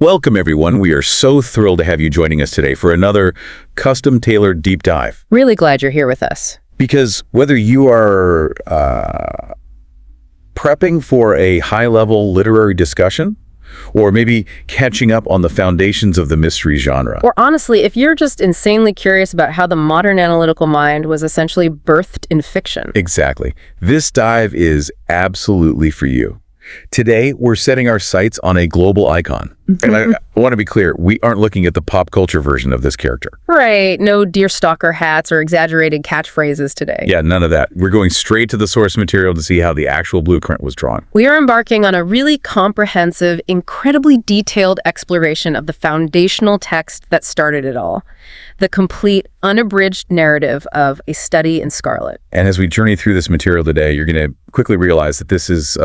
Welcome, everyone. We are so thrilled to have you joining us today for another custom-tailored deep dive. Really glad you're here with us. Because whether you are prepping for a high-level literary discussion, or maybe catching up on the foundations of the mystery genre. Or honestly, if you're just insanely curious about how the modern analytical mind was essentially birthed in fiction. Exactly. This dive is absolutely for you. Today, we're setting our sights on a global icon. And I want to be clear, we aren't looking at the pop culture version of this character. Right. No deerstalker hats or exaggerated catchphrases today. Yeah, none of that. We're going straight to the source material to see how the actual blueprint was drawn. We are embarking on a really comprehensive, incredibly detailed exploration of the foundational text that started it all. The complete, unabridged narrative of A Study in Scarlet. And as we journey through this material today, you're going to quickly realize that this is...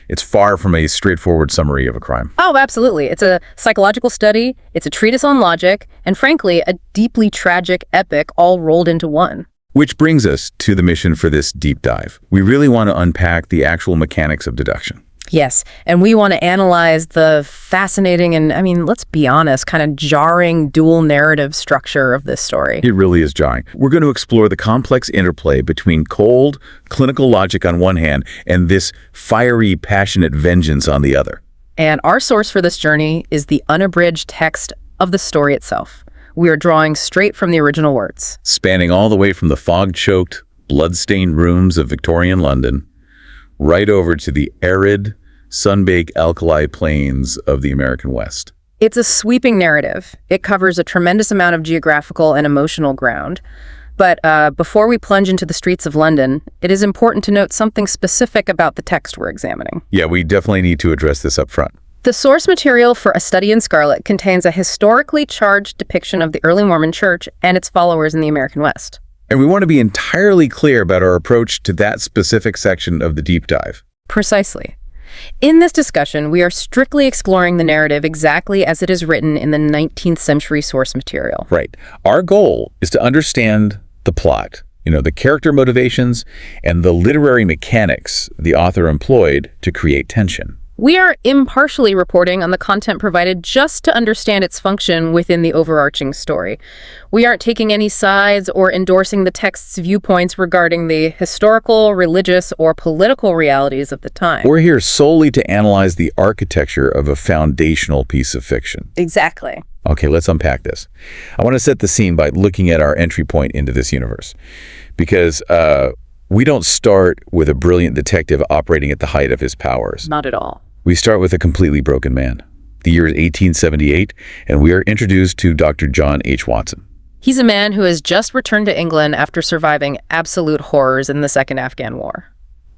it's far from a straightforward summary of a crime. Oh, absolutely. It's a psychological study, it's a treatise on logic, and frankly, a deeply tragic epic all rolled into one. Which brings us to the mission for this deep dive. We really want to unpack the actual mechanics of deduction. Yes, and we want to analyze the fascinating and, let's be honest, kind of jarring dual narrative structure of this story. It really is jarring. We're going to explore the complex interplay between cold, clinical logic on one hand and this fiery, passionate vengeance on the other. And our source for this journey is the unabridged text of the story itself. We are drawing straight from the original words. Spanning all the way from the fog-choked, blood-stained rooms of Victorian London, right over to the arid, sun-baked alkali plains of the American West. It's a sweeping narrative. It covers a tremendous amount of geographical and emotional ground. But before we plunge into the streets of London, it is important to note something specific about the text we're examining. Yeah, we definitely need to address this up front. The source material for A Study in Scarlet contains a historically charged depiction of the early Mormon Church and its followers in the American West. And we want to be entirely clear about our approach to that specific section of the deep dive. Precisely. In this discussion, we are strictly exploring the narrative exactly as it is written in the 19th century source material. Right. Our goal is to understand the plot, the character motivations, and the literary mechanics the author employed to create tension. We are impartially reporting on the content provided just to understand its function within the overarching story. We aren't taking any sides or endorsing the text's viewpoints regarding the historical, religious, or political realities of the time. We're here solely to analyze the architecture of a foundational piece of fiction. Exactly. Okay, let's unpack this. I want to set the scene by looking at our entry point into this universe. Because we don't start with a brilliant detective operating at the height of his powers. Not at all. We start with a completely broken man. The year is 1878, and we are introduced to Dr. John H. Watson. He's a man who has just returned to England after surviving absolute horrors in the Second Afghan War.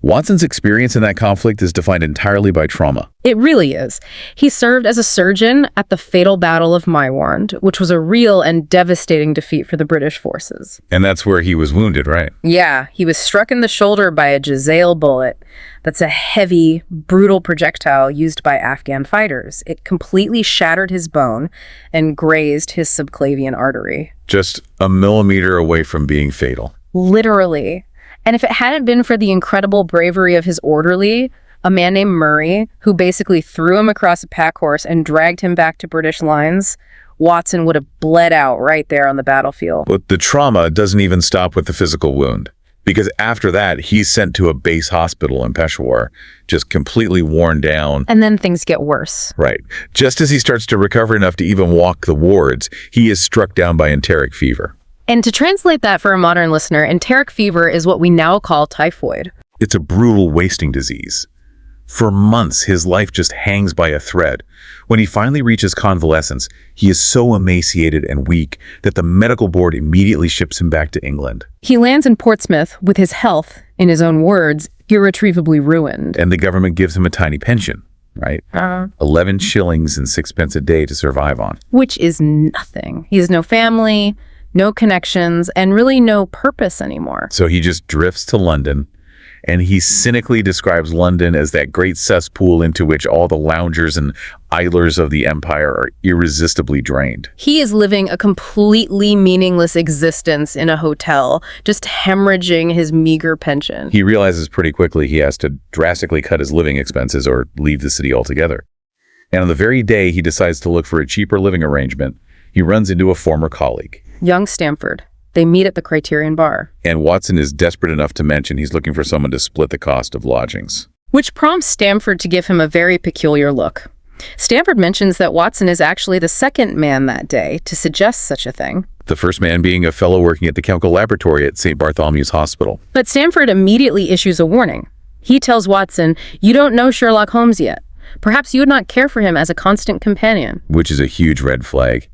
Watson's experience in that conflict is defined entirely by trauma. It really is. He served as a surgeon at the fatal Battle of Maiwand, which was a real and devastating defeat for the British forces. And that's where he was wounded, right? Yeah, he was struck in the shoulder by a Jezail bullet. That's a heavy, brutal projectile used by Afghan fighters. It completely shattered his bone and grazed his subclavian artery. Just a millimeter away from being fatal. Literally. And if it hadn't been for the incredible bravery of his orderly, a man named Murray, who basically threw him across a pack horse and dragged him back to British lines, Watson would have bled out right there on the battlefield. But the trauma doesn't even stop with the physical wound. Because after that, he's sent to a base hospital in Peshawar, just completely worn down. And then things get worse. Right. Just as he starts to recover enough to even walk the wards, he is struck down by enteric fever. And to translate that for a modern listener, enteric fever is what we now call typhoid. It's a brutal wasting disease. For months, his life just hangs by a thread. When he finally reaches convalescence, he is so emaciated and weak that the medical board immediately ships him back to England. He lands in Portsmouth with his health, in his own words, irretrievably ruined. And the government gives him a tiny pension, right? 11 shillings and 6 pence a day to survive on. Which is nothing. He has no family, no connections, and really no purpose anymore. So he just drifts to London, and he cynically describes London as that great cesspool into which all the loungers and idlers of the empire are irresistibly drained. He is living a completely meaningless existence in a hotel, just hemorrhaging his meager pension. He realizes pretty quickly he has to drastically cut his living expenses or leave the city altogether. And on the very day he decides to look for a cheaper living arrangement, he runs into a former colleague. Young Stamford. They meet at the Criterion Bar. And Watson is desperate enough to mention he's looking for someone to split the cost of lodgings. Which prompts Stamford to give him a very peculiar look. Stamford mentions that Watson is actually the second man that day to suggest such a thing. The first man being a fellow working at the chemical laboratory at St. Bartholomew's Hospital. But Stamford immediately issues a warning. He tells Watson, "You don't know Sherlock Holmes yet. Perhaps you would not care for him as a constant companion." Which is a huge red flag.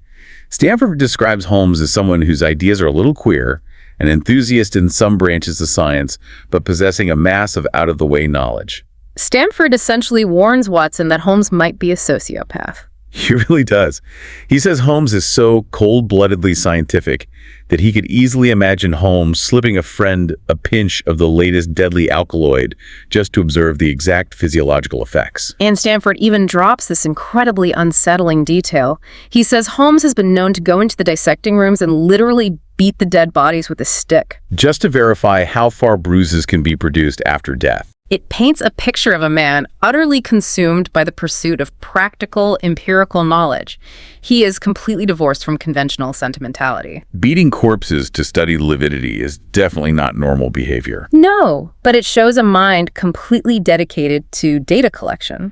Stamford describes Holmes as someone whose ideas are a little queer, an enthusiast in some branches of science, but possessing a mass of out-of-the-way knowledge. Stamford essentially warns Watson that Holmes might be a sociopath. He really does. He says Holmes is so cold-bloodedly scientific that he could easily imagine Holmes slipping a friend a pinch of the latest deadly alkaloid just to observe the exact physiological effects. And Stamford even drops this incredibly unsettling detail. He says Holmes has been known to go into the dissecting rooms and literally beat the dead bodies with a stick. Just to verify how far bruises can be produced after death. It paints a picture of a man utterly consumed by the pursuit of practical, empirical knowledge. He is completely divorced from conventional sentimentality. Beating corpses to study lividity is definitely not normal behavior. No, but it shows a mind completely dedicated to data collection.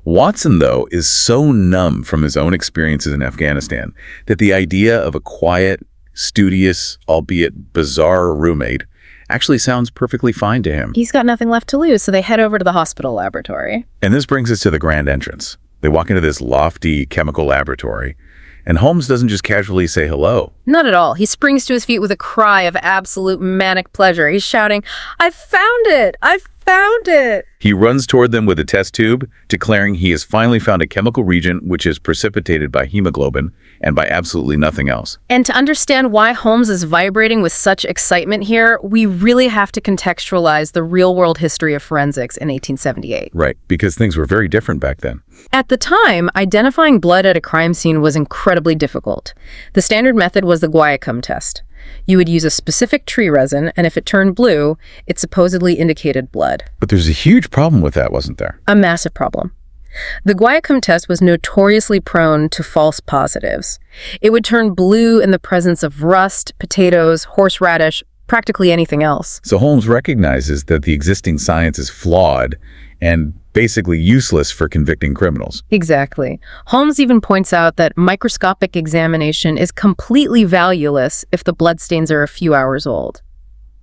Watson, though, is so numb from his own experiences in Afghanistan that the idea of a quiet, studious, albeit bizarre roommate actually sounds perfectly fine to him. He's got nothing left to lose, so they head over to the hospital laboratory. And this brings us to the grand entrance. They walk into this lofty chemical laboratory, and Holmes doesn't just casually say hello. Not at all. He springs to his feet with a cry of absolute manic pleasure. He's shouting, "I found it! I found it!" He runs toward them with a test tube, declaring he has finally found a chemical reagent which is precipitated by hemoglobin and by absolutely nothing else. And to understand why Holmes is vibrating with such excitement here, we really have to contextualize the real-world history of forensics in 1878. Right, because things were very different back then. At the time, identifying blood at a crime scene was incredibly difficult. The standard method was the guaiacum test. You would use a specific tree resin, and if it turned blue, it supposedly indicated blood. But there's a huge problem with that, wasn't there? A massive problem. The guaiacum test was notoriously prone to false positives. It would turn blue in the presence of rust, potatoes, horseradish, practically anything else. So Holmes recognizes that the existing science is flawed and basically useless for convicting criminals. Exactly. Holmes even points out that microscopic examination is completely valueless if the bloodstains are a few hours old.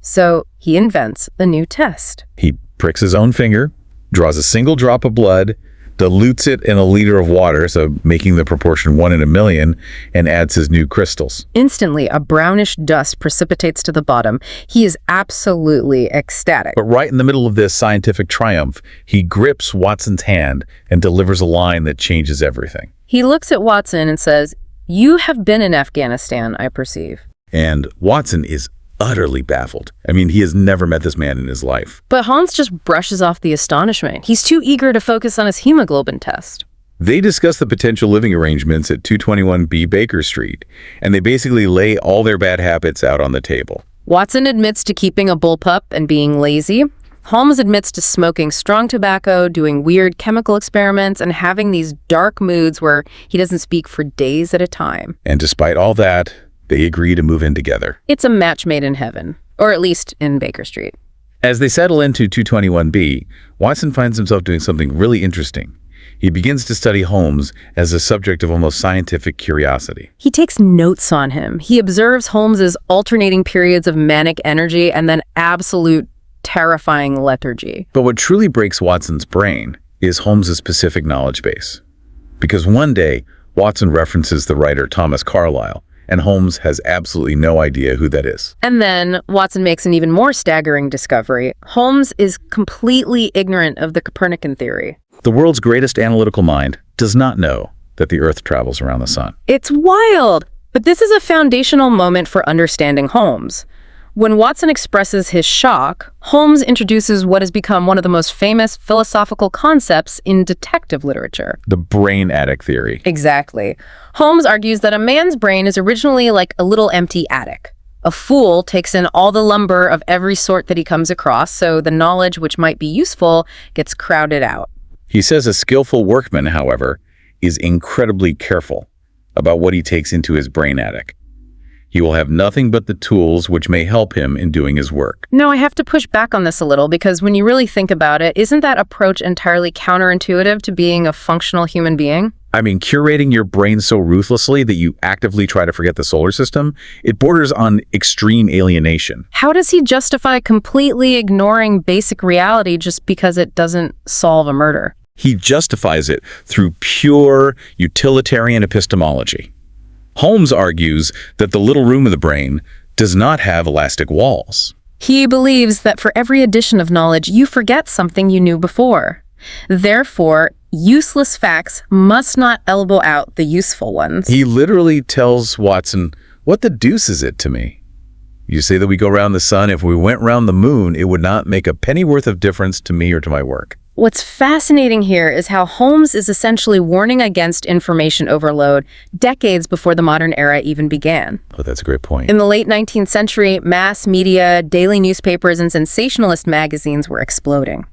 So he invents a new test. He pricks his own finger, draws a single drop of blood, dilutes it in a liter of water, so making the proportion 1 in a million, and adds his new crystals. Instantly, a brownish dust precipitates to the bottom. He is absolutely ecstatic. But right in the middle of this scientific triumph, he grips Watson's hand and delivers a line that changes everything. He looks at Watson and says, "You have been in Afghanistan, I perceive." And Watson is utterly baffled. I mean, he has never met this man in his life. But Holmes just brushes off the astonishment. He's too eager to focus on his hemoglobin test. They discuss the potential living arrangements at 221B Baker Street, and they basically lay all their bad habits out on the table. Watson admits to keeping a bullpup and being lazy. Holmes admits to smoking strong tobacco, doing weird chemical experiments, and having these dark moods where he doesn't speak for days at a time. And despite all that, they agree to move in together. It's a match made in heaven, or at least in Baker Street. As they settle into 221B, Watson finds himself doing something really interesting. He begins to study Holmes as a subject of almost scientific curiosity. He takes notes on him. He observes Holmes's alternating periods of manic energy and then absolute terrifying lethargy. But what truly breaks Watson's brain is Holmes's specific knowledge base. Because one day, Watson references the writer Thomas Carlyle, and Holmes has absolutely no idea who that is. And then Watson makes an even more staggering discovery. Holmes is completely ignorant of the Copernican theory. The world's greatest analytical mind does not know that the Earth travels around the sun. It's wild! But this is a foundational moment for understanding Holmes. When Watson expresses his shock, Holmes introduces what has become one of the most famous philosophical concepts in detective literature. The brain attic theory. Exactly. Holmes argues that a man's brain is originally like a little empty attic. A fool takes in all the lumber of every sort that he comes across, so the knowledge which might be useful gets crowded out. He says a skillful workman, however, is incredibly careful about what he takes into his brain attic. He will have nothing but the tools which may help him in doing his work. No, I have to push back on this a little because when you really think about it, isn't that approach entirely counterintuitive to being a functional human being? I mean, curating your brain so ruthlessly that you actively try to forget the solar system, it borders on extreme alienation. How does he justify completely ignoring basic reality just because it doesn't solve a murder? He justifies it through pure utilitarian epistemology. Holmes argues that the little room of the brain does not have elastic walls. He believes that for every addition of knowledge, you forget something you knew before. Therefore, useless facts must not elbow out the useful ones. He literally tells Watson, "What the deuce is it to me? You say that we go round the sun. If we went round the moon, it would not make a penny worth of difference to me or to my work." What's fascinating here is how Holmes is essentially warning against information overload decades before the modern era even began. Oh, that's a great point. In the late 19th century, mass media, daily newspapers, and sensationalist magazines were exploding.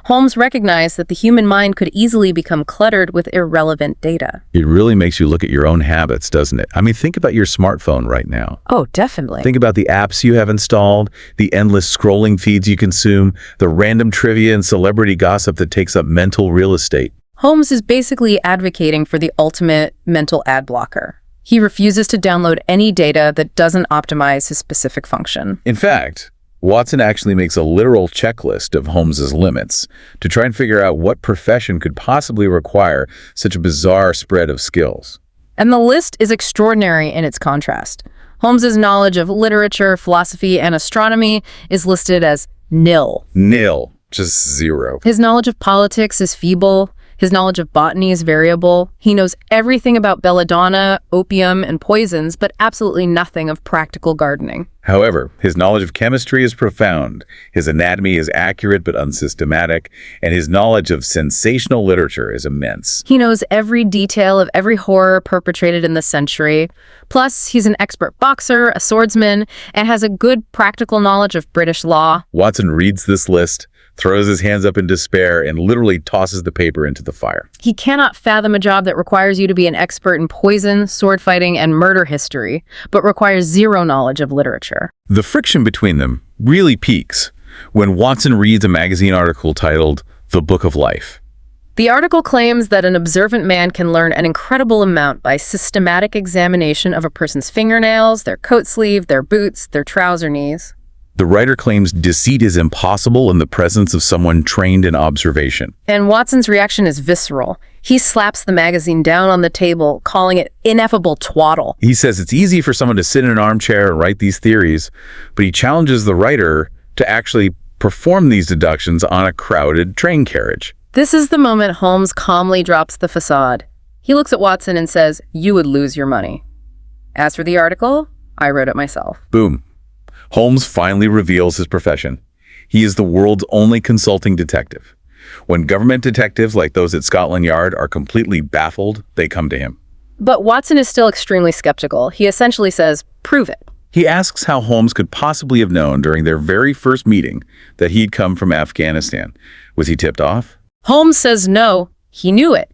Holmes recognized that the human mind could easily become cluttered with irrelevant data. It really makes you look at your own habits, doesn't it? I mean, think about your smartphone right now. Oh, definitely. Think about the apps you have installed, the endless scrolling feeds you consume, the random trivia and celebrity gossip that takes up mental real estate. Holmes is basically advocating for the ultimate mental ad blocker. He refuses to download any data that doesn't optimize his specific function. In fact, Watson actually makes a literal checklist of Holmes's limits to try and figure out what profession could possibly require such a bizarre spread of skills. And the list is extraordinary in its contrast. Holmes's knowledge of literature, philosophy, and astronomy is listed as nil. Nil. Just zero. His knowledge of politics is feeble. His knowledge of botany is variable. He knows everything about belladonna, opium, and poisons, but absolutely nothing of practical gardening. However, his knowledge of chemistry is profound, his anatomy is accurate but unsystematic, and his knowledge of sensational literature is immense. He knows every detail of every horror perpetrated in the century. Plus, he's an expert boxer, a swordsman, and has a good practical knowledge of British law. Watson reads this list, throws his hands up in despair, and literally tosses the paper into the fire. He cannot fathom a job that requires you to be an expert in poison, sword fighting, and murder history, but requires zero knowledge of literature. The friction between them really peaks when Watson reads a magazine article titled "The Book of Life." The article claims that an observant man can learn an incredible amount by systematic examination of a person's fingernails, their coat sleeve, their boots, their trouser knees. The writer claims deceit is impossible in the presence of someone trained in observation. And Watson's reaction is visceral. He slaps the magazine down on the table, calling it ineffable twaddle. He says it's easy for someone to sit in an armchair and write these theories, but he challenges the writer to actually perform these deductions on a crowded train carriage. This is the moment Holmes calmly drops the facade. He looks at Watson and says, "You would lose your money. As for the article, I wrote it myself." Boom. Holmes finally reveals his profession. He is the world's only consulting detective. When government detectives like those at Scotland Yard are completely baffled, they come to him. But Watson is still extremely skeptical. He essentially says, "Prove it." He asks how Holmes could possibly have known during their very first meeting that he'd come from Afghanistan. Was he tipped off? Holmes says no, he knew it.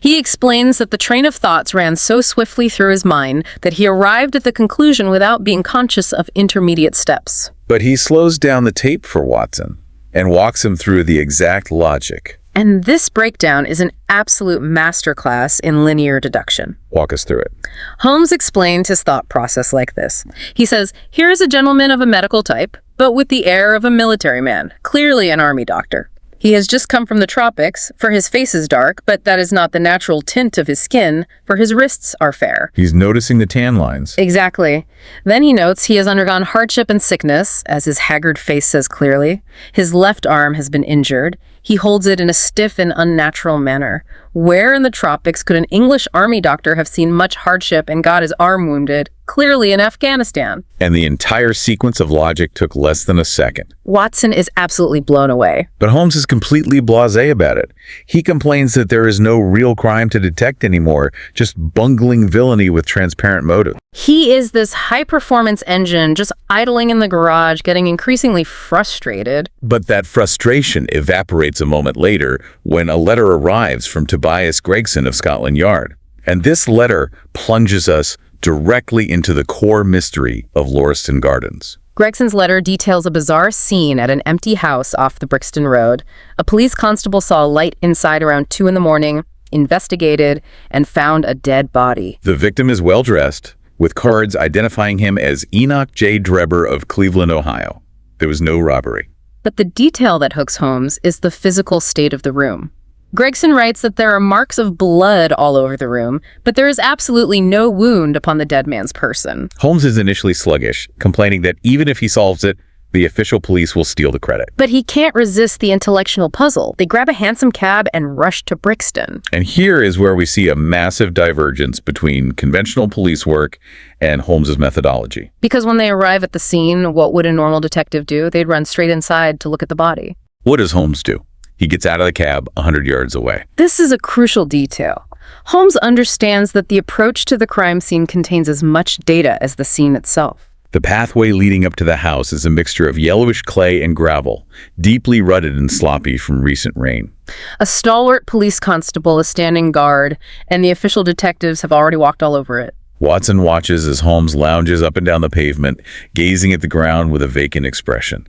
He explains that the train of thoughts ran so swiftly through his mind that he arrived at the conclusion without being conscious of intermediate steps. But he slows down the tape for Watson and walks him through the exact logic. And this breakdown is an absolute masterclass in linear deduction. Walk us through it. Holmes explained his thought process like this. He says, "Here is a gentleman of a medical type, but with the air of a military man, clearly an army doctor. He has just come from the tropics, for his face is dark, but that is not the natural tint of his skin, for his wrists are fair." He's noticing the tan lines. Exactly. Then he notes he has undergone hardship and sickness, as his haggard face says clearly. His left arm has been injured. He holds it in a stiff and unnatural manner. Where in the tropics could an English army doctor have seen much hardship and got his arm wounded? clearly in Afghanistan. And the entire sequence of logic took less than a second. Watson is absolutely blown away. But Holmes is completely blasé about it. He complains that there is no real crime to detect anymore, just bungling villainy with transparent motive. He is this high-performance engine just idling in the garage, getting increasingly frustrated. But that frustration evaporates a moment later when a letter arrives from Tobias Gregson of Scotland Yard. And this letter plunges us directly into the core mystery of Lauriston Gardens. Gregson's letter details a bizarre scene at an empty house off the Brixton Road. A police constable saw a light inside around 2 a.m, investigated, and found a dead body. The victim is well-dressed, with cards identifying him as Enoch J. Drebber of Cleveland, Ohio. There was no robbery. But the detail that hooks Holmes is the physical state of the room. Gregson writes that there are marks of blood all over the room, but there is absolutely no wound upon the dead man's person. Holmes is initially sluggish, complaining that even if he solves it, the official police will steal the credit. But he can't resist the intellectual puzzle. They grab a hansom cab and rush to Brixton. And here is where we see a massive divergence between conventional police work and Holmes's methodology. Because when they arrive at the scene, what would a normal detective do? They'd run straight inside to look at the body. What does Holmes do? He gets out of the cab 100 yards away. This is a crucial detail. Holmes understands that the approach to the crime scene contains as much data as the scene itself. The pathway leading up to the house is a mixture of yellowish clay and gravel, deeply rutted and sloppy from recent rain. A stalwart police constable is standing guard, and the official detectives have already walked all over it. Watson watches as Holmes lounges up and down the pavement, gazing at the ground with a vacant expression.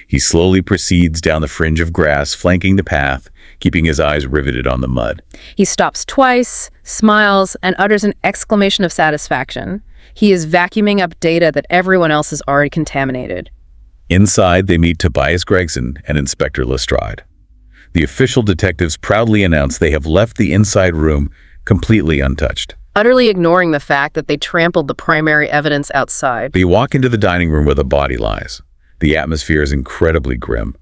He slowly proceeds down the fringe of grass flanking the path, keeping his eyes riveted on the mud. He stops twice, smiles, and utters an exclamation of satisfaction. He is vacuuming up data that everyone else has already contaminated. Inside, they meet Tobias Gregson and Inspector Lestrade. The official detectives proudly announce they have left the inside room completely untouched. Utterly ignoring the fact that they trampled the primary evidence outside. They walk into the dining room where the body lies. The atmosphere is incredibly grim.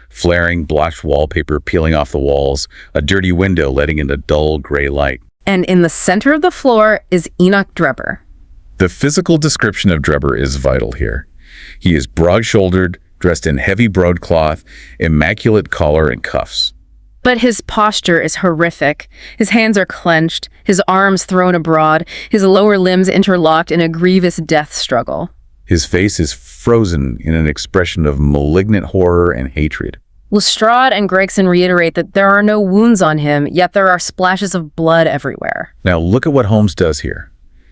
Flaring, blotched wallpaper peeling off the walls, a dirty window letting in a dull gray light. And in the center of the floor is Enoch Drebber. The physical description of Drebber is vital here. He is broad-shouldered, dressed in heavy broadcloth, immaculate collar and cuffs. But his posture is horrific. His hands are clenched, his arms thrown abroad, his lower limbs interlocked in a grievous death struggle. His face is frozen in an expression of malignant horror and hatred. Lestrade and Gregson reiterate that there are no wounds on him, yet there are splashes of blood everywhere. Now look at what Holmes does here.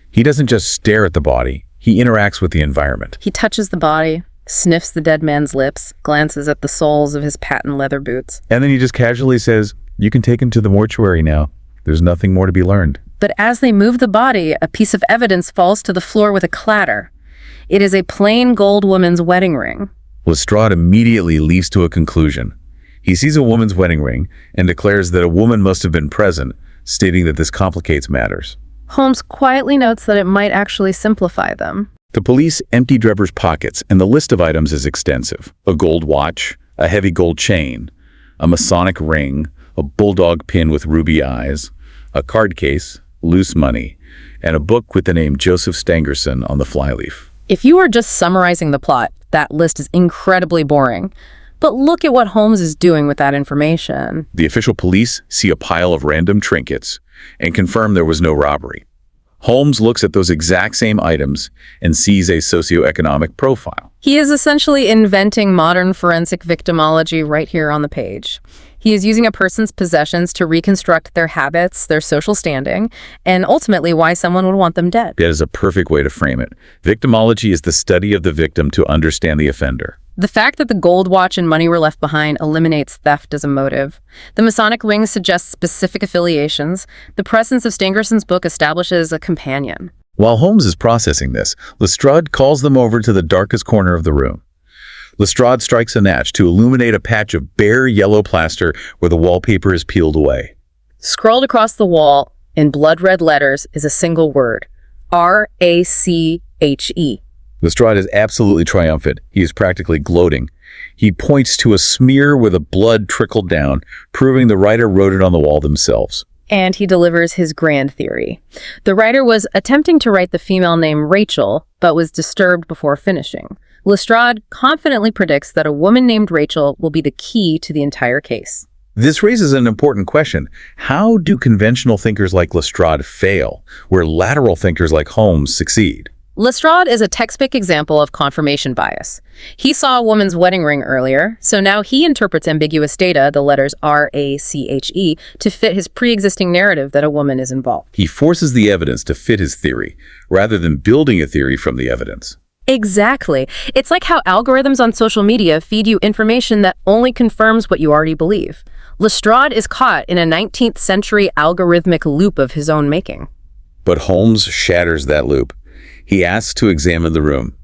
He doesn't just stare at the body, he interacts with the environment. He touches the body, sniffs the dead man's lips, glances at the soles of his patent leather boots. And then he just casually says, "You can take him to the mortuary now. There's nothing more to be learned." But as they move the body, a piece of evidence falls to the floor with a clatter. It is a plain gold woman's wedding ring. Lestrade immediately leaps to a conclusion. He sees a woman's wedding ring and declares that a woman must have been present, stating that this complicates matters. Holmes quietly notes that it might actually simplify them. The police empty Drebber's pockets, and the list of items is extensive. A gold watch, a heavy gold chain, a Masonic ring, a bulldog pin with ruby eyes, a card case, loose money, and a book with the name Joseph Stangerson on the flyleaf. If you are just summarizing the plot, that list is incredibly boring. But look at what Holmes is doing with that information. The official police see a pile of random trinkets and confirm there was no robbery. Holmes looks at those exact same items and sees a socioeconomic profile. He is essentially inventing modern forensic victimology right here on the page. He is using a person's possessions to reconstruct their habits, their social standing, and ultimately why someone would want them dead. That is a perfect way to frame it. Victimology is the study of the victim to understand the offender. The fact that the gold watch and money were left behind eliminates theft as a motive. The Masonic ring suggests specific affiliations. The presence of Stangerson's book establishes a companion. While Holmes is processing this, Lestrade calls them over to the darkest corner of the room. Lestrade strikes a match to illuminate a patch of bare yellow plaster where the wallpaper is peeled away. Scrawled across the wall in blood-red letters is a single word, RACHE. Lestrade is absolutely triumphant. He is practically gloating. He points to a smear where the blood trickled down, proving the writer wrote it on the wall themselves. and he delivers his grand theory. The writer was attempting to write the female name Rachel, but was disturbed before finishing. Lestrade confidently predicts that a woman named Rachel will be the key to the entire case. This raises an important question. How do conventional thinkers like Lestrade fail, where lateral thinkers like Holmes succeed? Lestrade is a textbook example of confirmation bias. He saw a woman's wedding ring earlier, so now he interprets ambiguous data, the letters RACHE, to fit his pre-existing narrative that a woman is involved. He forces the evidence to fit his theory, rather than building a theory from the evidence. Exactly. It's like how algorithms on social media feed you information that only confirms what you already believe. Lestrade is caught in a 19th century algorithmic loop of his own making. But Holmes shatters that loop. He asks to examine the room.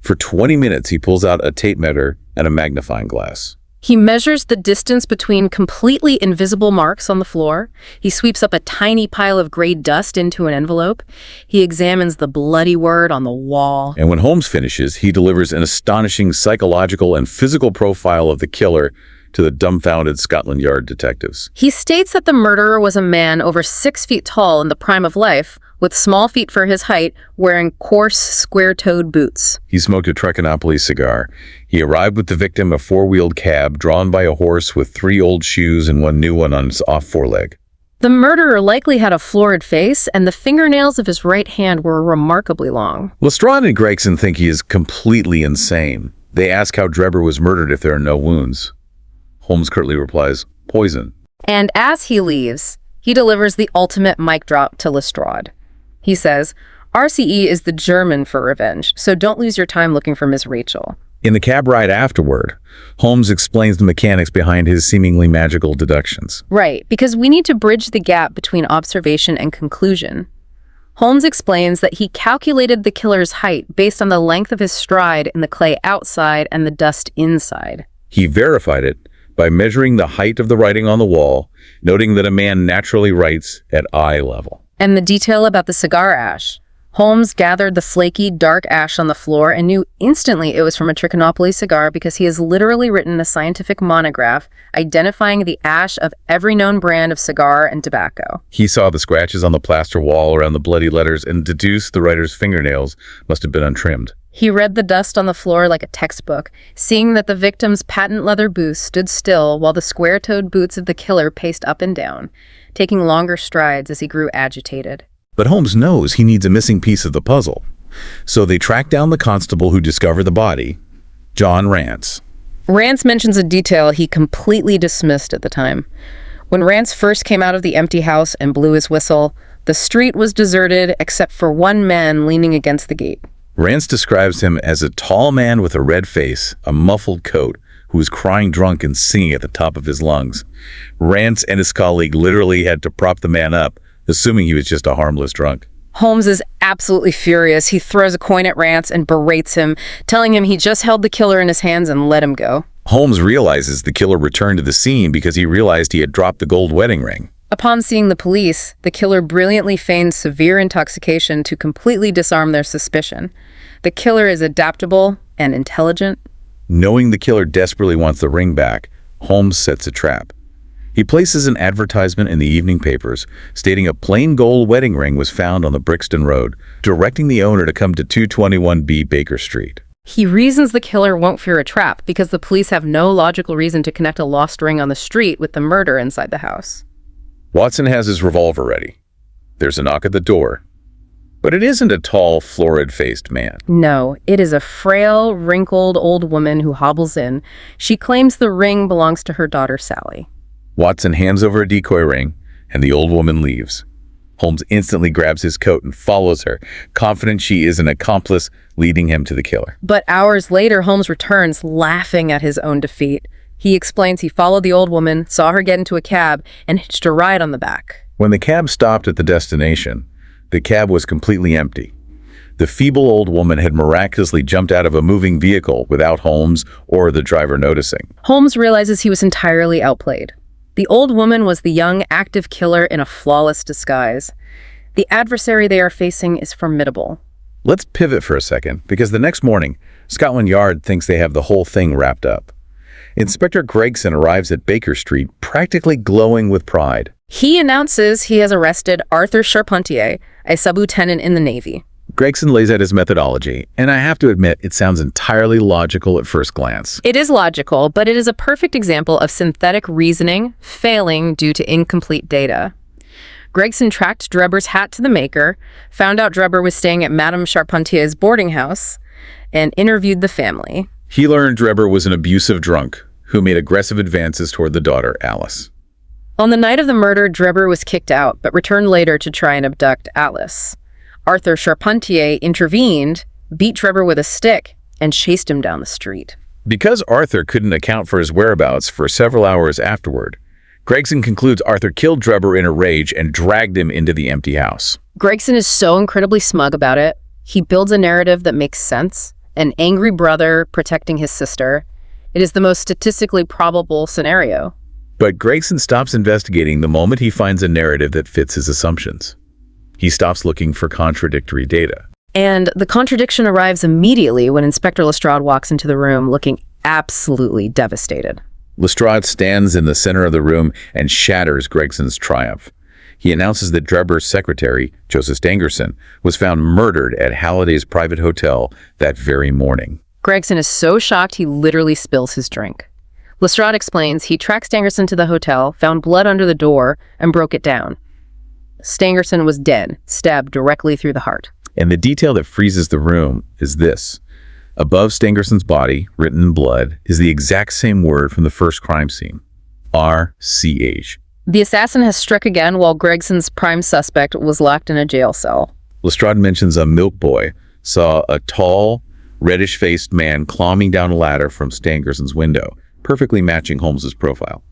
For 20 minutes, he pulls out a tape measure and a magnifying glass. He measures the distance between completely invisible marks on the floor. He sweeps up a tiny pile of gray dust into an envelope. He examines the bloody word on the wall. And when Holmes finishes, he delivers an astonishing psychological and physical profile of the killer to the dumbfounded Scotland Yard detectives. He states that the murderer was a man over 6 feet tall in the prime of life, with small feet for his height, wearing coarse, square-toed boots. He smoked a Trecanopolis cigar. He arrived with the victim a four-wheeled cab drawn by a horse with 3 old shoes and 1 new one on his off foreleg. The murderer likely had a florid face, and the fingernails of his right hand were remarkably long. Lestrade and Gregson think he is completely insane. They ask how Drebber was murdered if there are no wounds. Holmes curtly replies, poison. And as he leaves, he delivers the ultimate mic drop to Lestrade. He says, RCE is the German for revenge, so don't lose your time looking for Miss Rachel. In the cab ride afterward, Holmes explains the mechanics behind his seemingly magical deductions. Right, because we need to bridge the gap between observation and conclusion. Holmes explains that he calculated the killer's height based on the length of his stride in the clay outside and the dust inside. He verified it by measuring the height of the writing on the wall, noting that a man naturally writes at eye level. And the detail about the cigar ash. Holmes gathered the flaky, dark ash on the floor and knew instantly it was from a Trecanopolis cigar because he has literally written a scientific monograph identifying the ash of every known brand of cigar and tobacco. He saw the scratches on the plaster wall around the bloody letters and deduced the writer's fingernails must have been untrimmed. He read the dust on the floor like a textbook, seeing that the victim's patent leather boots stood still while the square-toed boots of the killer paced up and down, taking longer strides as he grew agitated. But Holmes knows he needs a missing piece of the puzzle. So they track down the constable who discovered the body, John Rance. Rance mentions a detail he completely dismissed at the time. When Rance first came out of the empty house and blew his whistle, the street was deserted except for one man leaning against the gate. Rance describes him as a tall man with a red face, a muffled coat, who was crying drunk and singing at the top of his lungs. Rance and his colleague literally had to prop the man up, assuming he was just a harmless drunk. Holmes is absolutely furious. He throws a coin at Rance and berates him, telling him he just held the killer in his hands and let him go. Holmes realizes the killer returned to the scene because he realized he had dropped the gold wedding ring. Upon seeing the police, the killer brilliantly feigned severe intoxication to completely disarm their suspicion. The killer is adaptable and intelligent. Knowing the killer desperately wants the ring back, Holmes sets a trap. He places an advertisement in the evening papers stating a plain gold wedding ring was found on the Brixton Road, directing the owner to come to 221B Baker Street. He reasons the killer won't fear a trap because the police have no logical reason to connect a lost ring on the street with the murder inside the house. Watson has his revolver ready. There's a knock at the door. But it isn't a tall, florid-faced man. No, it is a frail, wrinkled old woman who hobbles in. She claims the ring belongs to her daughter, Sally. Watson hands over a decoy ring, and the old woman leaves. Holmes instantly grabs his coat and follows her, confident she is an accomplice leading him to the killer. But hours later, Holmes returns, laughing at his own defeat. He explains he followed the old woman, saw her get into a cab, and hitched a ride on the back. When the cab stopped at the destination, the cab was completely empty. The feeble old woman had miraculously jumped out of a moving vehicle without Holmes or the driver noticing. Holmes realizes he was entirely outplayed. The old woman was the young, active killer in a flawless disguise. The adversary they are facing is formidable. Let's pivot for a second, because the next morning, Scotland Yard thinks they have the whole thing wrapped up. Inspector Gregson arrives at Baker Street, practically glowing with pride. He announces he has arrested Arthur Charpentier, a sub-lieutenant in the Navy. Gregson lays out his methodology, and I have to admit, it sounds entirely logical at first glance. It is logical, but it is a perfect example of synthetic reasoning failing due to incomplete data. Gregson tracked Drebber's hat to the maker, found out Drebber was staying at Madame Charpentier's boarding house, and interviewed the family. He learned Drebber was an abusive drunk who made aggressive advances toward the daughter, Alice. On the night of the murder, Drebber was kicked out, but returned later to try and abduct Alice. Arthur Charpentier intervened, beat Drebber with a stick, and chased him down the street. Because Arthur couldn't account for his whereabouts for several hours afterward, Gregson concludes Arthur killed Drebber in a rage and dragged him into the empty house. Gregson is so incredibly smug about it. He builds a narrative that makes sense. An angry brother protecting his sister. It is the most statistically probable scenario. But Gregson stops investigating the moment he finds a narrative that fits his assumptions. He stops looking for contradictory data. And the contradiction arrives immediately when Inspector Lestrade walks into the room looking absolutely devastated. Lestrade stands in the center of the room and shatters Gregson's triumph. He announces that Drebber's secretary, Joseph Stangerson, was found murdered at Halliday's private hotel that very morning. Gregson is so shocked he literally spills his drink. Lestrade explains he tracked Stangerson to the hotel, found blood under the door, and broke it down. Stangerson was dead, stabbed directly through the heart. And the detail that freezes the room is this. Above Stangerson's body, written in blood, is the exact same word from the first crime scene. RCH. The assassin has struck again while Gregson's prime suspect was locked in a jail cell. Lestrade mentions a milk boy saw a tall, reddish-faced man climbing down a ladder from Stangerson's window, perfectly matching Holmes's profile.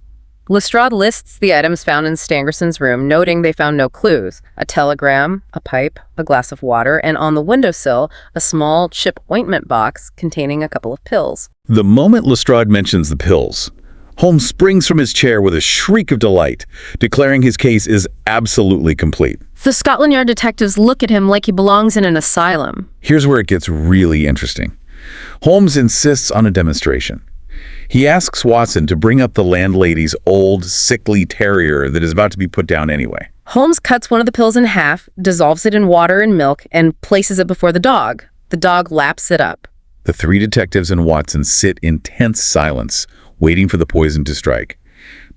Lestrade lists the items found in Stangerson's room, noting they found no clues. A telegram, a pipe, a glass of water, and on the windowsill, a small chip ointment box containing a couple of pills. The moment Lestrade mentions the pills, Holmes springs from his chair with a shriek of delight, declaring his case is absolutely complete. The Scotland Yard detectives look at him like he belongs in an asylum. Here's where it gets really interesting. Holmes insists on a demonstration. He asks Watson to bring up the landlady's old, sickly terrier that is about to be put down anyway. Holmes cuts one of the pills in half, dissolves it in water and milk, and places it before the dog. The dog laps it up. The three detectives and Watson sit in tense silence, waiting for the poison to strike.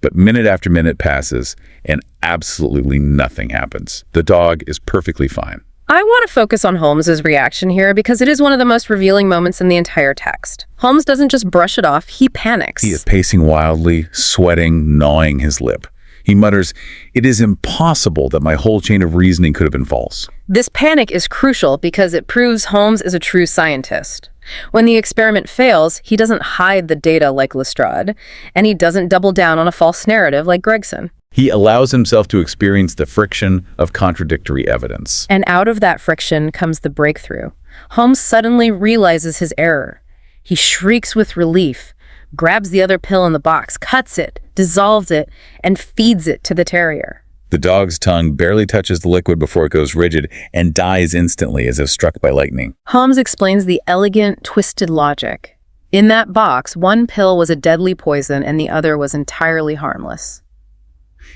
But minute after minute passes, and absolutely nothing happens. The dog is perfectly fine. I want to focus on Holmes's reaction here because it is one of the most revealing moments in the entire text. Holmes doesn't just brush it off, he panics. He is pacing wildly, sweating, gnawing his lip. He mutters, "It is impossible that my whole chain of reasoning could have been false." This panic is crucial because it proves Holmes is a true scientist. When the experiment fails, he doesn't hide the data like Lestrade, and he doesn't double down on a false narrative like Gregson. He allows himself to experience the friction of contradictory evidence. And out of that friction comes the breakthrough. Holmes suddenly realizes his error. He shrieks with relief, grabs the other pill in the box, cuts it, dissolves it, and feeds it to the terrier. The dog's tongue barely touches the liquid before it goes rigid and dies instantly as if struck by lightning. Holmes explains the elegant, twisted logic. In that box, one pill was a deadly poison and the other was entirely harmless.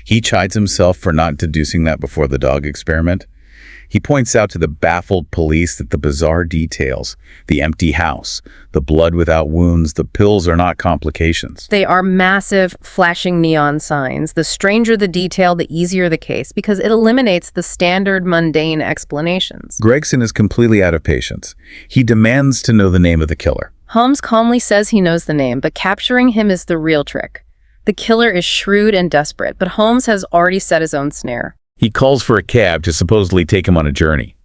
He chides himself for not deducing that before the dog experiment. He points out to the baffled police that the bizarre details, the empty house, the blood without wounds, the pills are not complications. They are massive, flashing neon signs. The stranger the detail, the easier the case, because it eliminates the standard, mundane explanations. Gregson is completely out of patience. He demands to know the name of the killer. Holmes calmly says he knows the name, but capturing him is the real trick. The killer is shrewd and desperate, but Holmes has already set his own snare. He calls for a cab to supposedly take him on a journey.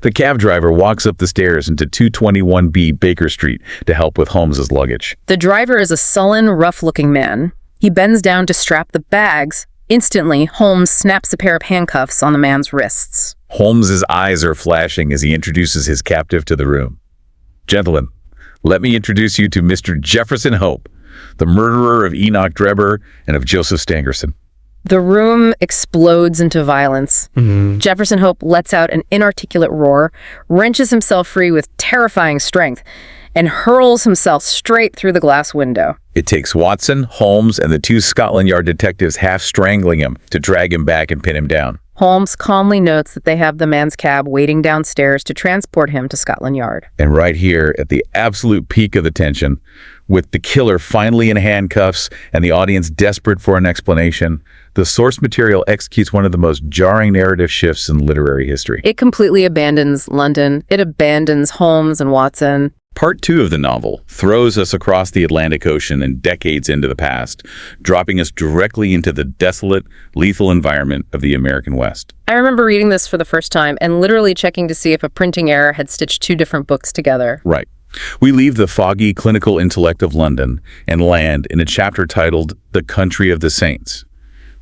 The cab driver walks up the stairs into 221B Baker Street to help with Holmes's luggage. The driver is a sullen, rough-looking man. He bends down to strap the bags. Instantly, Holmes snaps a pair of handcuffs on the man's wrists. Holmes's eyes are flashing as he introduces his captive to the room. "Gentlemen, let me introduce you to Mr. Jefferson Hope, the murderer of Enoch Drebber and of Joseph Stangerson." The room explodes into violence. Jefferson Hope lets out an inarticulate roar, wrenches himself free with terrifying strength, and hurls himself straight through the glass window. It takes Watson, Holmes, and the two Scotland Yard detectives half strangling him to drag him back and pin him down. Holmes calmly notes that they have the man's cab waiting downstairs to transport him to Scotland Yard. And right here, at the absolute peak of the tension, with the killer finally in handcuffs and the audience desperate for an explanation, the source material executes one of the most jarring narrative shifts in literary history. It completely abandons London. It abandons Holmes and Watson. Part 2 of the novel throws us across the Atlantic Ocean and decades into the past, dropping us directly into the desolate, lethal environment of the American West. I remember reading this for the first time and literally checking to see if a printing error had stitched two different books together. Right. We leave the foggy clinical intellect of London and land in a chapter titled The Country of the Saints.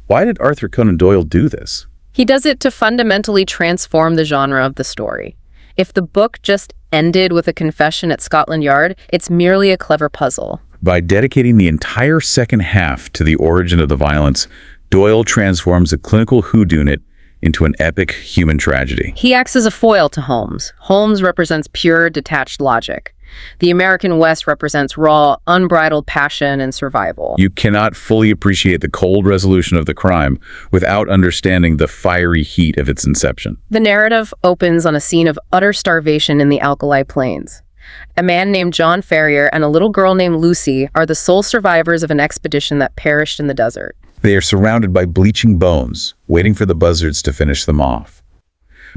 Why did Arthur Conan Doyle do this? He does it to fundamentally transform the genre of the story. If the book just ended with a confession at Scotland Yard, it's merely a clever puzzle. By dedicating the entire second half to the origin of the violence, Doyle transforms a clinical whodunit into an epic human tragedy. He acts as a foil to Holmes. Holmes represents pure, detached logic. The American West represents raw, unbridled passion and survival. You cannot fully appreciate the cold resolution of the crime without understanding the fiery heat of its inception. The narrative opens on a scene of utter starvation in the Alkali Plains. A man named John Ferrier and a little girl named Lucy are the sole survivors of an expedition that perished in the desert. They are surrounded by bleaching bones, waiting for the buzzards to finish them off.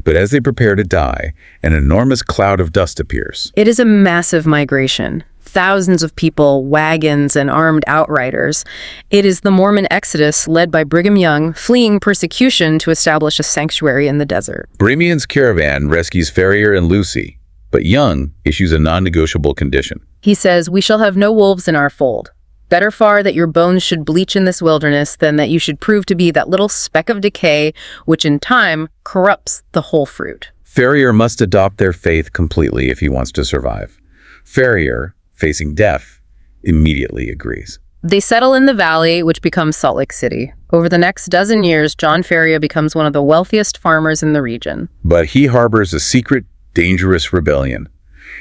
But as they prepare to die, an enormous cloud of dust appears. It is a massive migration. Thousands of people, wagons, and armed outriders. It is the Mormon exodus led by Brigham Young, fleeing persecution to establish a sanctuary in the desert. Bramian's caravan rescues Ferrier and Lucy, but Young issues a non-negotiable condition. He says, "We shall have no wolves in our fold. Better far that your bones should bleach in this wilderness than that you should prove to be that little speck of decay which in time corrupts the whole fruit." Ferrier must adopt their faith completely if he wants to survive. Ferrier, facing death, immediately agrees. They settle in the valley, which becomes Salt Lake City. Over the next dozen years, John Ferrier becomes one of the wealthiest farmers in the region. But he harbors a secret, dangerous rebellion.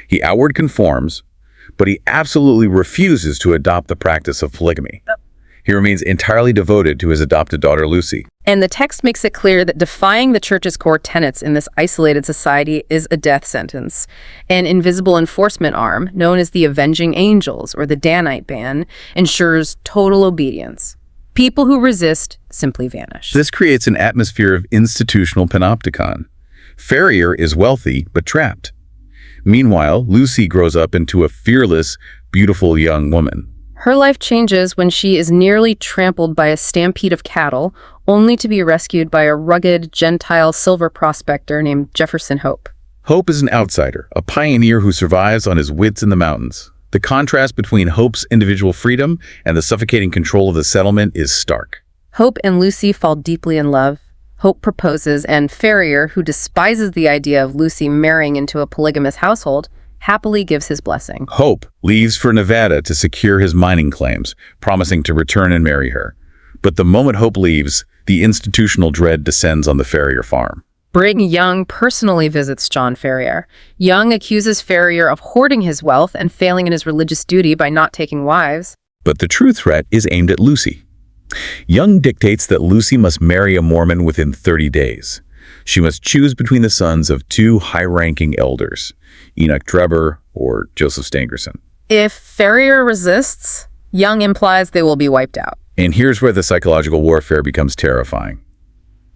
He outward conforms, but he absolutely refuses to adopt the practice of polygamy. He remains entirely devoted to his adopted daughter, Lucy. And the text makes it clear that defying the church's core tenets in this isolated society is a death sentence. An invisible enforcement arm, known as the Avenging Angels or the Danite Band, ensures total obedience. People who resist simply vanish. This creates an atmosphere of institutional panopticon. Ferrier is wealthy but trapped. Meanwhile, Lucy grows up into a fearless, beautiful young woman. Her life changes when she is nearly trampled by a stampede of cattle, only to be rescued by a rugged, Gentile silver prospector named Jefferson Hope. Hope is an outsider, a pioneer who survives on his wits in the mountains. The contrast between Hope's individual freedom and the suffocating control of the settlement is stark. Hope and Lucy fall deeply in love. Hope proposes, and Ferrier, who despises the idea of Lucy marrying into a polygamous household, happily gives his blessing. Hope leaves for Nevada to secure his mining claims, promising to return and marry her. But the moment Hope leaves, the institutional dread descends on the Ferrier farm. Brigham Young personally visits John Ferrier. Young accuses Ferrier of hoarding his wealth and failing in his religious duty by not taking wives. But the true threat is aimed at Lucy. Young dictates that Lucy must marry a Mormon within 30 days. She must choose between the sons of two high-ranking elders, Enoch Drebber or Joseph Stangerson. If Ferrier resists, Young implies they will be wiped out. And here's where the psychological warfare becomes terrifying.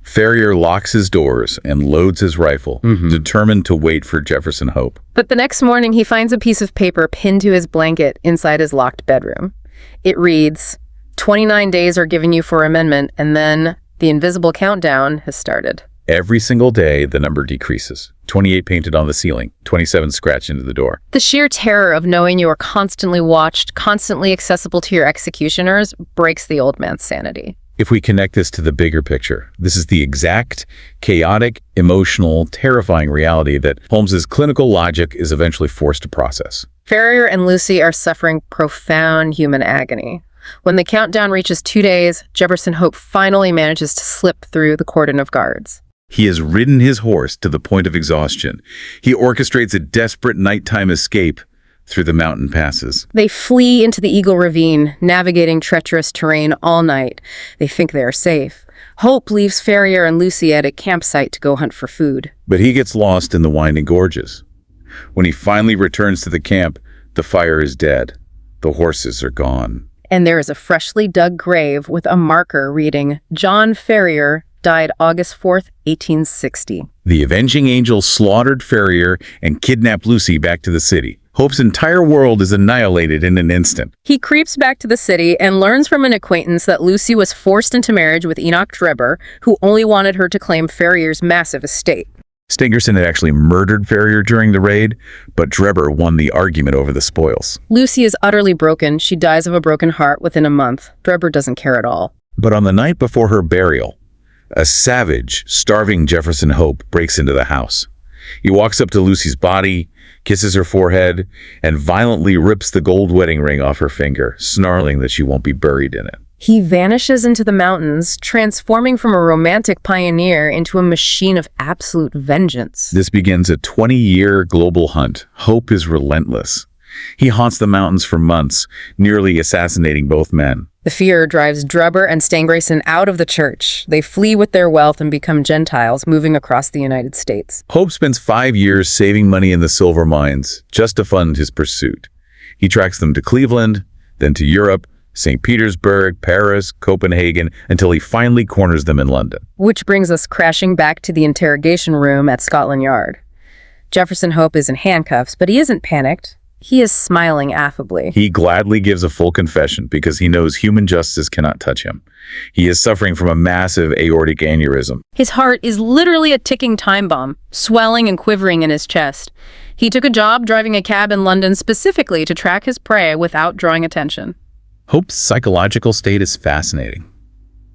Ferrier locks his doors and loads his rifle, determined to wait for Jefferson Hope. But the next morning, he finds a piece of paper pinned to his blanket inside his locked bedroom. It reads, 29 days are given you for amendment, and then the invisible countdown has started. Every single day, the number decreases. 28 painted on the ceiling, 27 scratched into the door. The sheer terror of knowing you are constantly watched, constantly accessible to your executioners, breaks the old man's sanity. If we connect this to the bigger picture, this is the exact, chaotic, emotional, terrifying reality that Holmes's clinical logic is eventually forced to process. Ferrier and Lucy are suffering profound human agony. When the countdown reaches 2 days, Jefferson Hope finally manages to slip through the cordon of guards. He has ridden his horse to the point of exhaustion. He orchestrates a desperate nighttime escape, through the mountain passes. They flee into the Eagle Ravine, navigating treacherous terrain all night. They think they are safe. Hope leaves Ferrier and Lucy at a campsite to go hunt for food. But he gets lost in the winding gorges. When he finally returns to the camp, the fire is dead. The horses are gone. And there is a freshly dug grave with a marker reading, John Ferrier, died August 4th, 1860. The avenging angel slaughtered Ferrier and kidnapped Lucy back to the city. Hope's entire world is annihilated in an instant. He creeps back to the city and learns from an acquaintance that Lucy was forced into marriage with Enoch Drebber, who only wanted her to claim Ferrier's massive estate. Stangerson had actually murdered Ferrier during the raid, but Drebber won the argument over the spoils. Lucy is utterly broken. She dies of a broken heart within a month. Drebber doesn't care at all. But on the night before her burial, a savage, starving Jefferson Hope breaks into the house. He walks up to Lucy's body, kisses her forehead, and violently rips the gold wedding ring off her finger, snarling that she won't be buried in it. He vanishes into the mountains, transforming from a romantic pioneer into a machine of absolute vengeance. This begins a 20-year global hunt. Hope is relentless. He haunts the mountains for months, nearly assassinating both men. The fear drives Drebber and Stangerson out of the church. They flee with their wealth and become Gentiles, moving across the United States. Hope spends 5 years saving money in the silver mines just to fund his pursuit. He tracks them to Cleveland, then to Europe, St. Petersburg, Paris, Copenhagen, until he finally corners them in London. Which brings us crashing back to the interrogation room at Scotland Yard. Jefferson Hope is in handcuffs, but he isn't panicked. He is smiling affably. He gladly gives a full confession because he knows human justice cannot touch him. He is suffering from a massive aortic aneurysm. His heart is literally a ticking time bomb, swelling and quivering in his chest. He took a job driving a cab in London specifically to track his prey without drawing attention. Hope's psychological state is fascinating.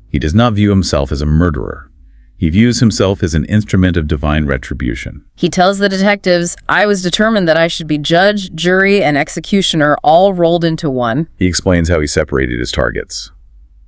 He does not view himself as a murderer. He views himself as an instrument of divine retribution. He tells the detectives, "I was determined that I should be judge, jury, and executioner all rolled into one." He explains how he separated his targets.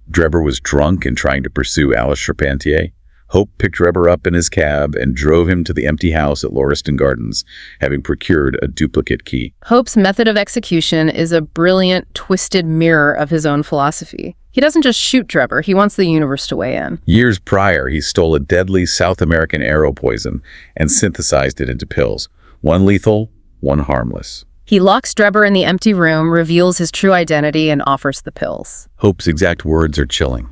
Drebber was drunk and trying to pursue Alice Charpentier. Hope picked Drebber up in his cab and drove him to the empty house at Lauriston Gardens, having procured a duplicate key. Hope's method of execution is a brilliant, twisted mirror of his own philosophy. He doesn't just shoot Drebber, he wants the universe to weigh in. Years prior, he stole a deadly South American arrow poison and synthesized it into pills. One lethal, one harmless. He locks Drebber in the empty room, reveals his true identity, and offers the pills. Hope's exact words are chilling.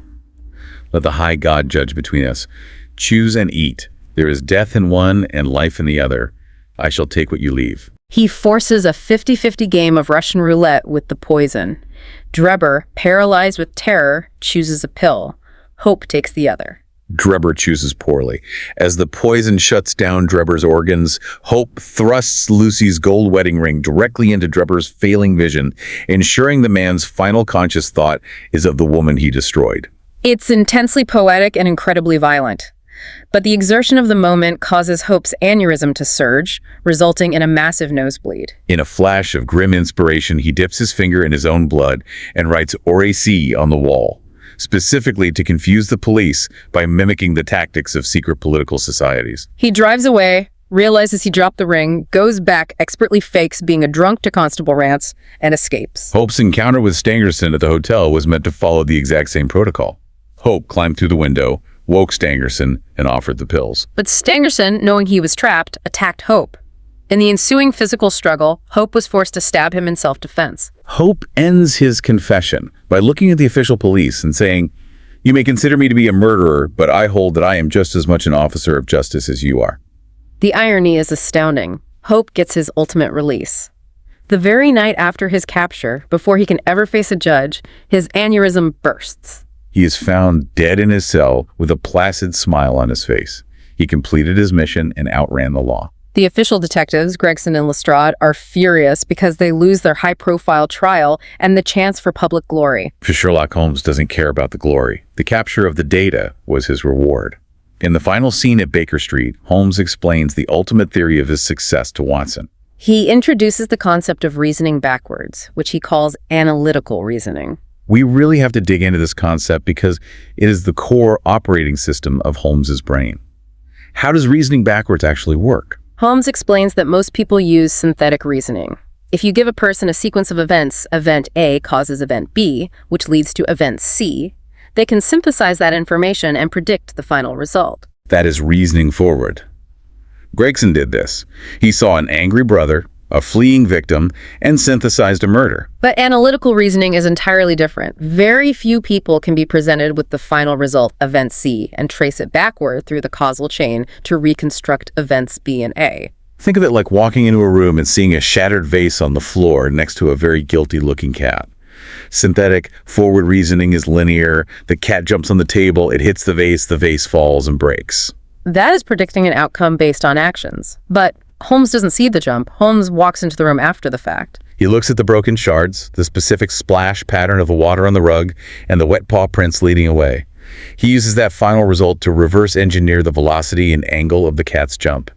Let the high God judge between us. Choose and eat. There is death in one and life in the other. I shall take what you leave. He forces a 50-50 game of Russian roulette with the poison. Drebber, paralyzed with terror, chooses a pill. Hope takes the other. Drebber chooses poorly. As the poison shuts down Drebber's organs, Hope thrusts Lucy's gold wedding ring directly into Drebber's failing vision, ensuring the man's final conscious thought is of the woman he destroyed. It's intensely poetic and incredibly violent. But the exertion of the moment causes Hope's aneurysm to surge, resulting in a massive nosebleed. In a flash of grim inspiration, he dips his finger in his own blood and writes RACHE on the wall, specifically to confuse the police by mimicking the tactics of secret political societies. He drives away, realizes he dropped the ring, goes back, expertly fakes being a drunk to Constable Rance, and escapes. Hope's encounter with Stangerson at the hotel was meant to follow the exact same protocol. Hope climbed through the window, woke Stangerson, and offered the pills. But Stangerson, knowing he was trapped, attacked Hope. In the ensuing physical struggle, Hope was forced to stab him in self-defense. Hope ends his confession by looking at the official police and saying, "You may consider me to be a murderer, but I hold that I am just as much an officer of justice as you are." The irony is astounding. Hope gets his ultimate release. The very night after his capture, before he can ever face a judge, his aneurysm bursts. He is found dead in his cell with a placid smile on his face. He completed his mission and outran the law. The official detectives, Gregson and Lestrade, are furious because they lose their high-profile trial and the chance for public glory. For Sherlock Holmes doesn't care about the glory. The capture of the data was his reward. In the final scene at Baker Street, Holmes explains the ultimate theory of his success to Watson. He introduces the concept of reasoning backwards, which he calls analytical reasoning. We really have to dig into this concept because it is the core operating system of Holmes's brain. How does reasoning backwards actually work? Holmes explains that most people use synthetic reasoning. If you give a person a sequence of events, event A causes event B, which leads to event C, they can synthesize that information and predict the final result. That is reasoning forward. Gregson did this. He saw an angry brother, a fleeing victim, and synthesized a murder. But analytical reasoning is entirely different. Very few people can be presented with the final result, event C, and trace it backward through the causal chain to reconstruct events B and A. Think of it like walking into a room and seeing a shattered vase on the floor next to a very guilty-looking cat. Synthetic forward reasoning is linear. The cat jumps on the table, it hits the vase falls and breaks. That is predicting an outcome based on actions. But Holmes doesn't see the jump. Holmes walks into the room after the fact. He looks at the broken shards, the specific splash pattern of the water on the rug, and the wet paw prints leading away. He uses that final result to reverse engineer the velocity and angle of the cat's jump.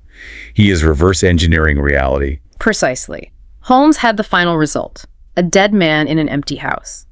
He is reverse engineering reality. Precisely. Holmes had the final result, a dead man in an empty house.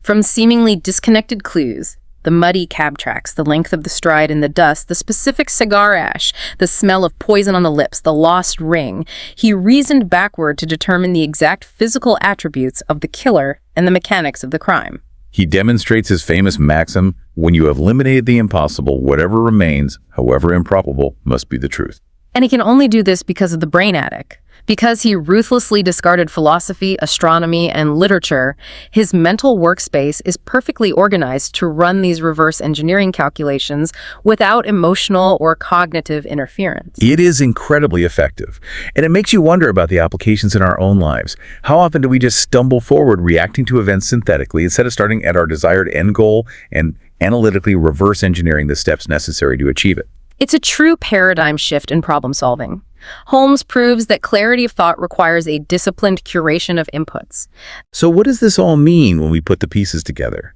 From seemingly disconnected clues, the muddy cab tracks, the length of the stride in the dust, the specific cigar ash, the smell of poison on the lips, the lost ring, he reasoned backward to determine the exact physical attributes of the killer and the mechanics of the crime. He demonstrates his famous maxim, when you have eliminated the impossible, whatever remains, however improbable, must be the truth. And he can only do this because of the brain attic. Because he ruthlessly discarded philosophy, astronomy, and literature, his mental workspace is perfectly organized to run these reverse engineering calculations without emotional or cognitive interference. It is incredibly effective, and it makes you wonder about the applications in our own lives. How often do we just stumble forward reacting to events synthetically instead of starting at our desired end goal and analytically reverse engineering the steps necessary to achieve it? It's a true paradigm shift in problem solving. Holmes proves that clarity of thought requires a disciplined curation of inputs. So what does this all mean when we put the pieces together?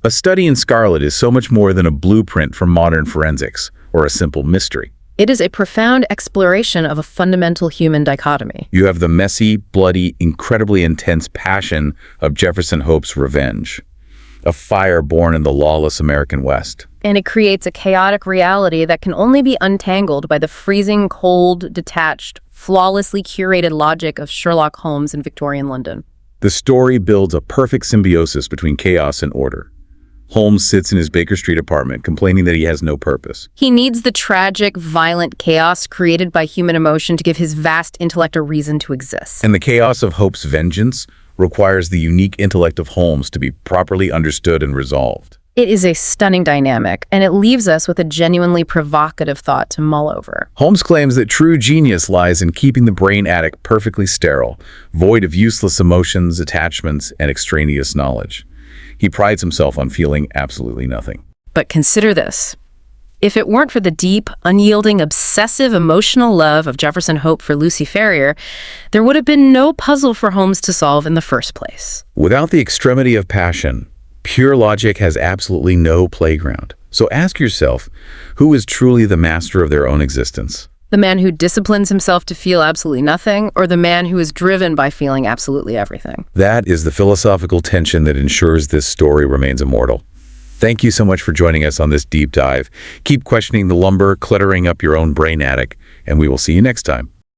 A study in Scarlet is so much more than a blueprint for modern forensics or a simple mystery. It is a profound exploration of a fundamental human dichotomy. You have the messy, bloody, incredibly intense passion of Jefferson Hope's revenge, a fire born in the lawless American West. And it creates a chaotic reality that can only be untangled by the freezing, cold, detached, flawlessly curated logic of Sherlock Holmes in Victorian London. The story builds a perfect symbiosis between chaos and order. Holmes sits in his Baker Street apartment complaining that he has no purpose. He needs the tragic, violent chaos created by human emotion to give his vast intellect a reason to exist. And the chaos of Hope's vengeance requires the unique intellect of Holmes to be properly understood and resolved. It is a stunning dynamic, and it leaves us with a genuinely provocative thought to mull over. Holmes claims that true genius lies in keeping the brain attic perfectly sterile, void of useless emotions, attachments, and extraneous knowledge. He prides himself on feeling absolutely nothing. But consider this. If it weren't for the deep, unyielding, obsessive emotional love of Jefferson Hope for Lucy Ferrier, there would have been no puzzle for Holmes to solve in the first place. Without the extremity of passion, pure logic has absolutely no playground. So ask yourself, who is truly the master of their own existence? The man who disciplines himself to feel absolutely nothing, or the man who is driven by feeling absolutely everything? That is the philosophical tension that ensures this story remains immortal. Thank you so much for joining us on this deep dive. Keep questioning the lumber, cluttering up your own brain attic, and we will see you next time.